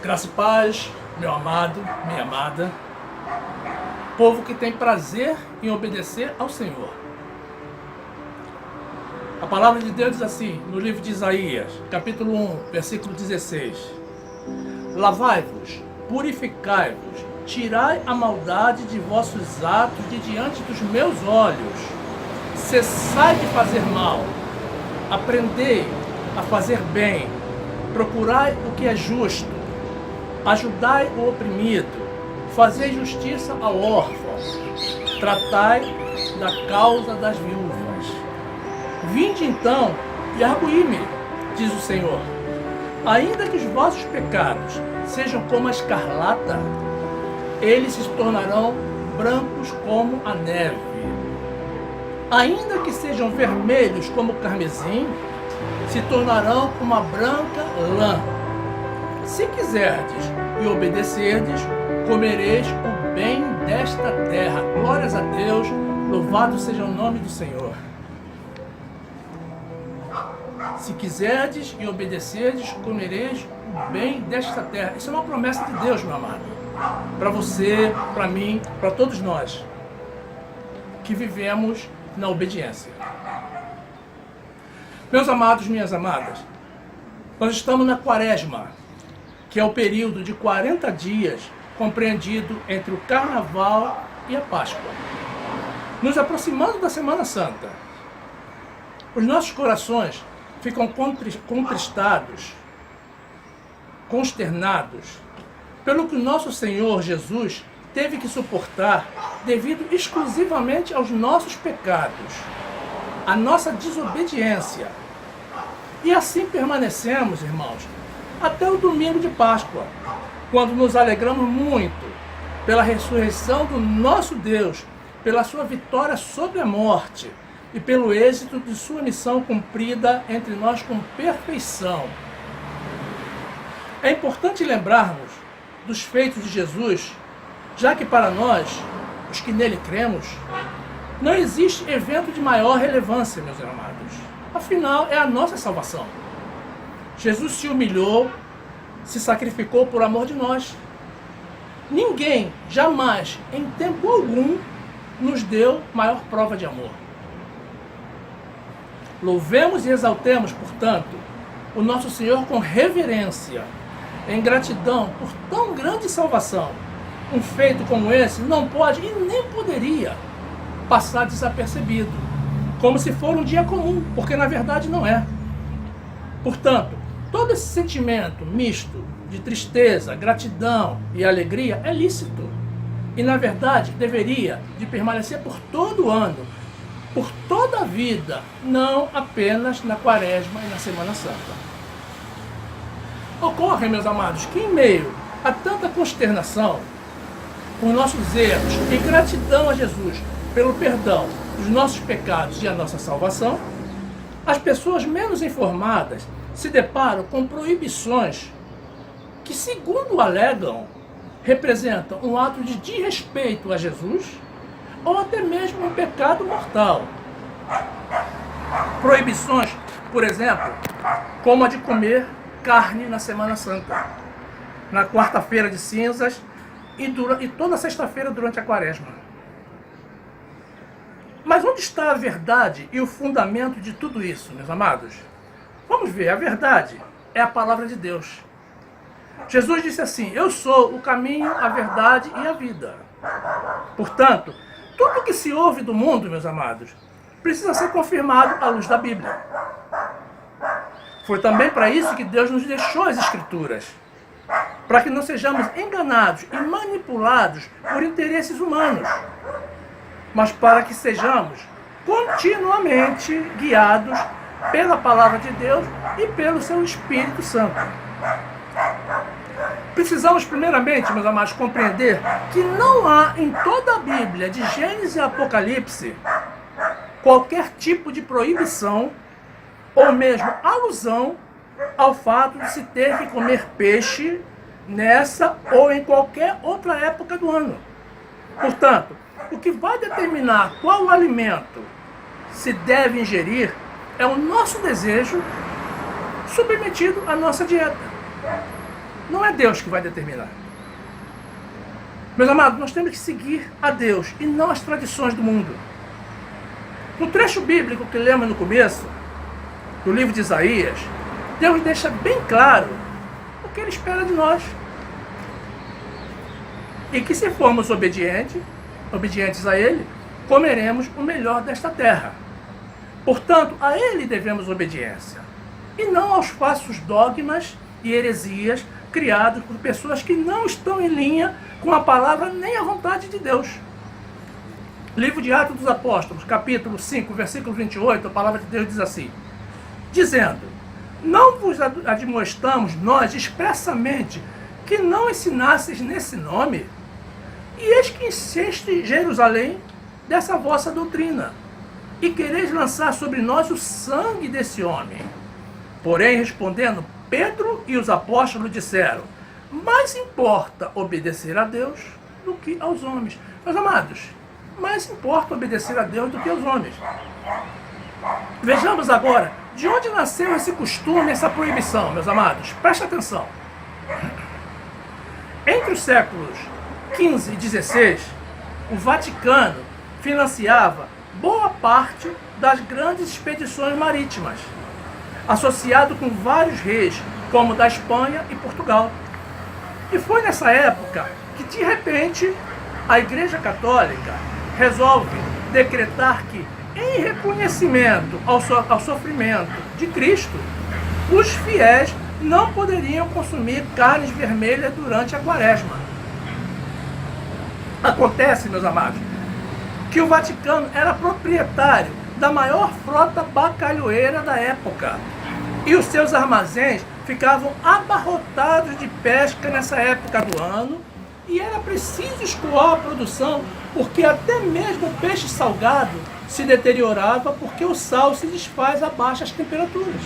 Graça e paz, meu amado, minha amada, povo que tem prazer em obedecer ao Senhor. A palavra de Deus diz assim, no livro de Isaías, capítulo 1, versículo 16: Lavai-vos, purificai-vos, tirai a maldade de vossos atos de diante dos meus olhos. Cessai de fazer mal, aprendei a fazer bem, procurai o que é justo, ajudai o oprimido, fazei justiça ao órfão, tratai da causa das viúvas. Vinde então e arguí-me, diz o Senhor. Ainda que os vossos pecados sejam como a escarlata, eles se tornarão brancos como a neve. Ainda que sejam vermelhos como o carmesim, se tornarão como a branca lã. Se quiserdes e obedecerdes, comereis o bem desta terra. Glórias a Deus, louvado seja o nome do Senhor. Se quiserdes e obedecerdes, comereis o bem desta terra. Isso é uma promessa de Deus, meu amado. Para você, para mim, para todos nós que vivemos na obediência. Meus amados, minhas amadas, nós estamos na Quaresma, que é o período de 40 dias compreendido entre o Carnaval e a Páscoa. Nos aproximando da Semana Santa, os nossos corações ficam contristados, consternados, pelo que o nosso Senhor Jesus teve que suportar devido exclusivamente aos nossos pecados, à nossa desobediência. E assim permanecemos, irmãos, até o domingo de Páscoa, quando nos alegramos muito pela ressurreição do nosso Deus, pela sua vitória sobre a morte e pelo êxito de sua missão cumprida entre nós com perfeição. É importante lembrarmos dos feitos de Jesus, já que para nós, os que nele cremos, não existe evento de maior relevância, meus amados. Afinal, é a nossa salvação. Jesus se humilhou, se sacrificou por amor de nós. Ninguém, jamais, em tempo algum, nos deu maior prova de amor. Louvemos e exaltemos, portanto, o nosso Senhor com reverência, em gratidão por tão grande salvação. Um feito como esse não pode e nem poderia passar desapercebido, como se for um dia comum, porque na verdade não é. Portanto, todo esse sentimento misto de tristeza, gratidão e alegria é lícito. E na verdade deveria de permanecer por todo o ano, por toda a vida, não apenas na Quaresma e na Semana Santa. Ocorre, meus amados, que em meio a tanta consternação, os nossos erros e gratidão a Jesus pelo perdão dos nossos pecados e a nossa salvação, as pessoas menos informadas se deparam com proibições que, segundo alegam, representam um ato de desrespeito a Jesus ou até mesmo um pecado mortal. Proibições, por exemplo, como a de comer carne na Semana Santa, na quarta-feira de cinzas e toda sexta-feira durante a Quaresma. Mas onde está a verdade e o fundamento de tudo isso, meus amados? Vamos ver, a verdade é a palavra de Deus. Jesus disse assim: eu sou o caminho, a verdade e a vida. Portanto, tudo que se ouve do mundo, meus amados, precisa ser confirmado à luz da Bíblia. Foi também para isso que Deus nos deixou as Escrituras, para que não sejamos enganados e manipulados por interesses humanos, mas para que sejamos continuamente guiados pela palavra de Deus e pelo seu Espírito Santo. Precisamos primeiramente, meus amados, compreender que não há em toda a Bíblia, de Gênesis e Apocalipse, qualquer tipo de proibição ou mesmo alusão ao fato de se ter que comer peixe nessa ou em qualquer outra época do ano. Portanto, o que vai determinar qual alimento se deve ingerir é o nosso desejo submetido à nossa dieta. Não é Deus que vai determinar. Meus amados, nós temos que seguir a Deus e não as tradições do mundo. No trecho bíblico que lemos no começo, do livro de Isaías, Deus deixa bem claro o que Ele espera de nós. E que se formos obedientes a Ele, comeremos o melhor desta terra. Portanto, a Ele devemos obediência, e não aos falsos dogmas e heresias criados por pessoas que não estão em linha com a palavra nem a vontade de Deus. Livro de Atos dos Apóstolos, capítulo 5, versículo 28, a palavra de Deus diz assim: dizendo, não vos admoestamos nós expressamente que não ensinasseis nesse nome? E eis que insiste Jerusalém dessa vossa doutrina, e quereis lançar sobre nós o sangue desse homem. Porém, respondendo, Pedro e os apóstolos disseram, mais importa obedecer a Deus do que aos homens. Meus amados, mais importa obedecer a Deus do que aos homens. Vejamos agora, de onde nasceu esse costume, essa proibição, meus amados? Preste atenção. Entre os séculos XV e XVI, o Vaticano financiava boa parte das grandes expedições marítimas, associado com vários reis, como da Espanha e Portugal. E foi nessa época que, de repente, a Igreja Católica resolve decretar que, em reconhecimento ao sofrimento de Cristo, os fiéis não poderiam consumir carnes vermelhas durante a Quaresma. Acontece, meus amados, que o Vaticano era proprietário da maior frota bacalhoeira da época, e os seus armazéns ficavam abarrotados de pesca nessa época do ano, e era preciso escoar a produção, porque até mesmo o peixe salgado se deteriorava porque o sal se desfaz a baixas temperaturas.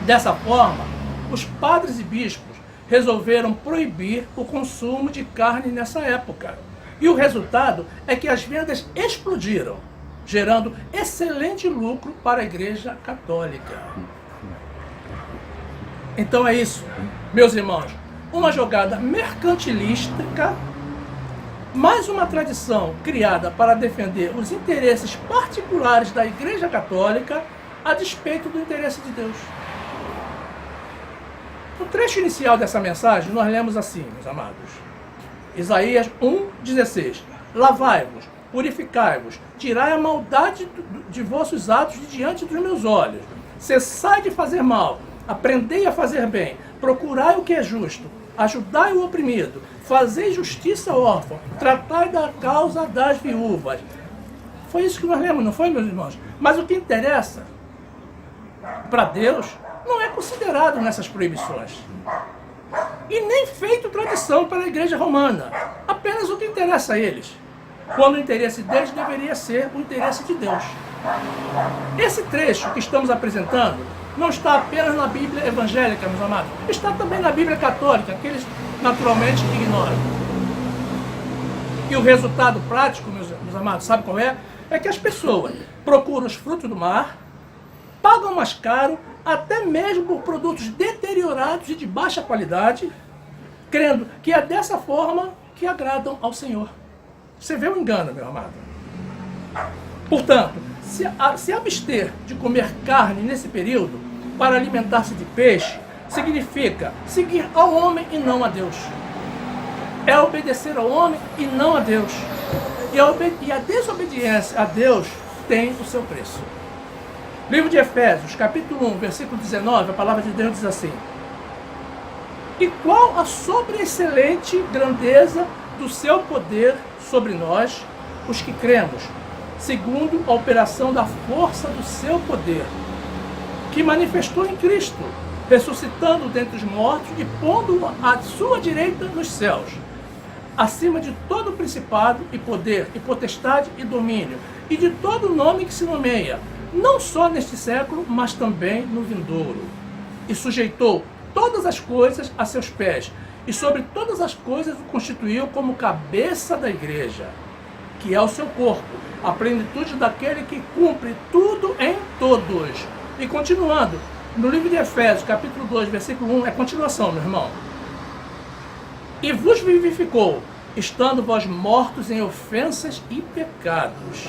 Dessa forma, os padres e bispos resolveram proibir o consumo de carne nessa época. E o resultado é que as vendas explodiram, gerando excelente lucro para a Igreja Católica. Então é isso, meus irmãos, uma jogada mercantilística, mais uma tradição criada para defender os interesses particulares da Igreja Católica a despeito do interesse de Deus. No trecho inicial dessa mensagem, nós lemos assim, meus amados. Isaías 1,16. Lavai-vos, purificai-vos, tirai a maldade de vossos atos de diante dos meus olhos. Cessai de fazer mal, aprendei a fazer bem, procurai o que é justo, ajudai o oprimido, fazei justiça ao órfão, tratai da causa das viúvas. Foi isso que nós lemos, não foi, meus irmãos? Mas o que interessa para Deus não é considerado nessas proibições. E nem feito tradição para a Igreja Romana. Apenas o que interessa a eles. Quando o interesse deles deveria ser o interesse de Deus. Esse trecho que estamos apresentando não está apenas na Bíblia evangélica, meus amados. Está também na Bíblia católica, que eles naturalmente ignoram. E o resultado prático, meus amados, sabe qual é? É que as pessoas procuram os frutos do mar, pagam mais caro, até mesmo por produtos deteriorados e de baixa qualidade, crendo que é dessa forma que agradam ao Senhor. Você vê o engano, meu amado. Portanto, se abster de comer carne nesse período para alimentar-se de peixe, significa seguir ao homem e não a Deus. É obedecer ao homem e não a Deus. E a desobediência a Deus tem o seu preço. Livro de Efésios, capítulo 1, versículo 19, a palavra de Deus diz assim: e qual a sobreexcelente grandeza do seu poder sobre nós, os que cremos, segundo a operação da força do seu poder, que manifestou em Cristo, ressuscitando dentre os mortos e pondo à sua direita nos céus, acima de todo principado e poder e potestade e domínio, e de todo nome que se nomeia, não só neste século, mas também no vindouro. E sujeitou todas as coisas a seus pés, e sobre todas as coisas o constituiu como cabeça da igreja, que é o seu corpo, a plenitude daquele que cumpre tudo em todos. E continuando, No livro de Efésios, capítulo 2, versículo 1, é continuação, meu irmão. E vos vivificou, estando vós mortos em ofensas e pecados,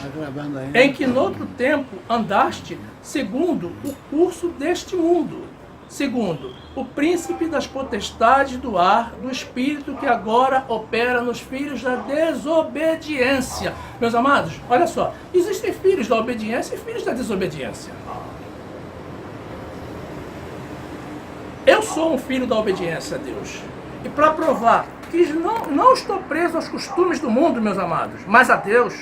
em que noutro tempo andaste segundo o curso deste mundo, segundo o príncipe das potestades do ar, do espírito que agora opera nos filhos da desobediência. Meus amados, olha só, existem filhos da obediência e filhos da desobediência. Eu sou um filho da obediência a Deus. E para provar que não estou preso aos costumes do mundo, meus amados, mas a Deus,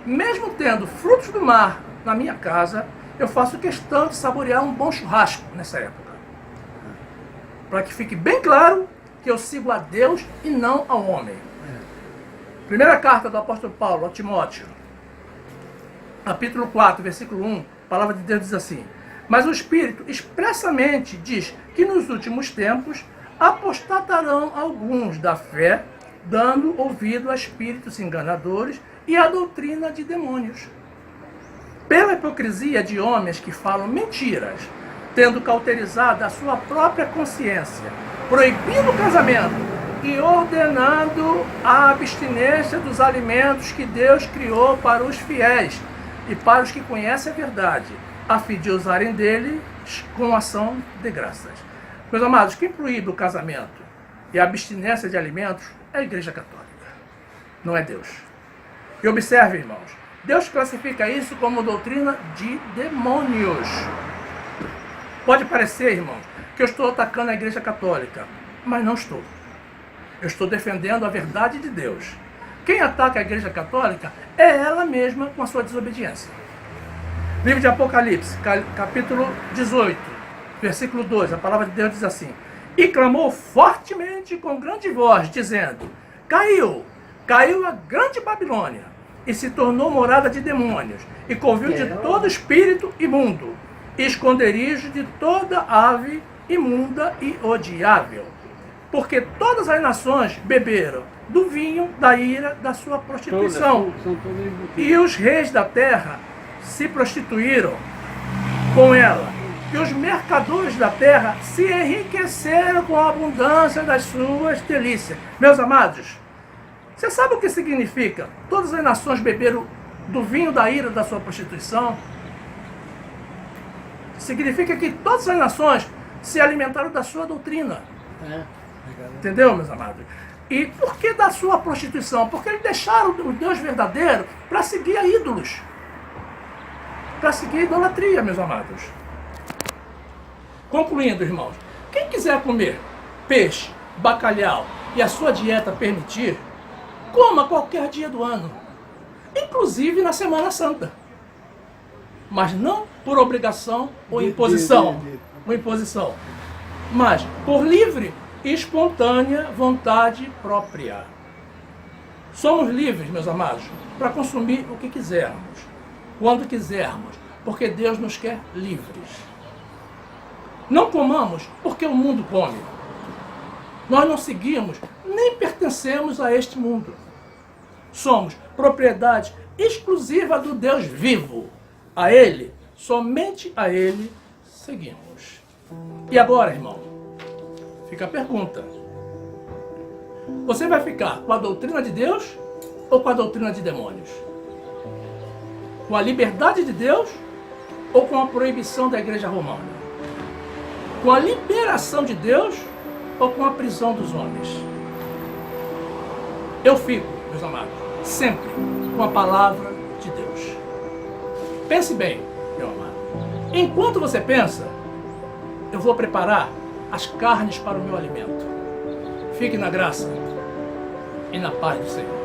mesmo tendo frutos do mar na minha casa, eu faço questão de saborear um bom churrasco nessa época. Para que fique bem claro que eu sigo a Deus e não ao homem. Primeira carta do apóstolo Paulo a Timóteo, capítulo 4, versículo 1, a palavra de Deus diz assim: mas o Espírito expressamente diz que nos últimos tempos apostatarão alguns da fé, dando ouvido a espíritos enganadores e à doutrina de demônios. Pela hipocrisia de homens que falam mentiras, tendo cauterizado a sua própria consciência, proibindo o casamento e ordenando a abstinência dos alimentos que Deus criou para os fiéis e para os que conhecem a verdade, a fim de usarem deles com ação de graças. Meus amados, quem proíbe o casamento e a abstinência de alimentos é a Igreja Católica, não é Deus. E observe, irmãos, Deus classifica isso como doutrina de demônios. Pode parecer, irmãos, que eu estou atacando a Igreja Católica, mas não estou. Eu estou defendendo a verdade de Deus. Quem ataca a Igreja Católica é ela mesma com a sua desobediência. Livro de Apocalipse, capítulo 18. Versículo 2, a palavra de Deus diz assim: e clamou fortemente com grande voz, dizendo: caiu a grande Babilônia, e se tornou morada de demônios, e covil de todo espírito imundo, e esconderijo de toda ave imunda e odiável. Porque todas as nações beberam do vinho da ira da sua prostituição, e os reis da terra se prostituíram com ela. E os mercadores da terra se enriqueceram com a abundância das suas delícias. Meus amados, você sabe o que significa? Todas as nações beberam do vinho da ira da sua prostituição. Significa que todas as nações se alimentaram da sua doutrina. Entendeu, meus amados? E por que da sua prostituição? Porque eles deixaram o Deus verdadeiro para seguir a ídolos. Para seguir a idolatria, meus amados. Concluindo, irmãos, quem quiser comer peixe, bacalhau e a sua dieta permitir, coma qualquer dia do ano, inclusive na Semana Santa. Mas não por obrigação ou imposição, mas por livre e espontânea vontade própria. Somos livres, meus amados, para consumir o que quisermos, quando quisermos, porque Deus nos quer livres. Não comamos porque o mundo come. Nós não seguimos, nem pertencemos a este mundo. Somos propriedade exclusiva do Deus vivo. A Ele, somente a Ele, seguimos. E agora, irmão, fica a pergunta. Você vai ficar com a doutrina de Deus ou com a doutrina de demônios? Com a liberdade de Deus ou com a proibição da Igreja Romana? Com a liberação de Deus ou com a prisão dos homens? Eu fico, meus amados, sempre com a palavra de Deus. Pense bem, meu amado. Enquanto você pensa, eu vou preparar as carnes para o meu alimento. Fique na graça e na paz do Senhor.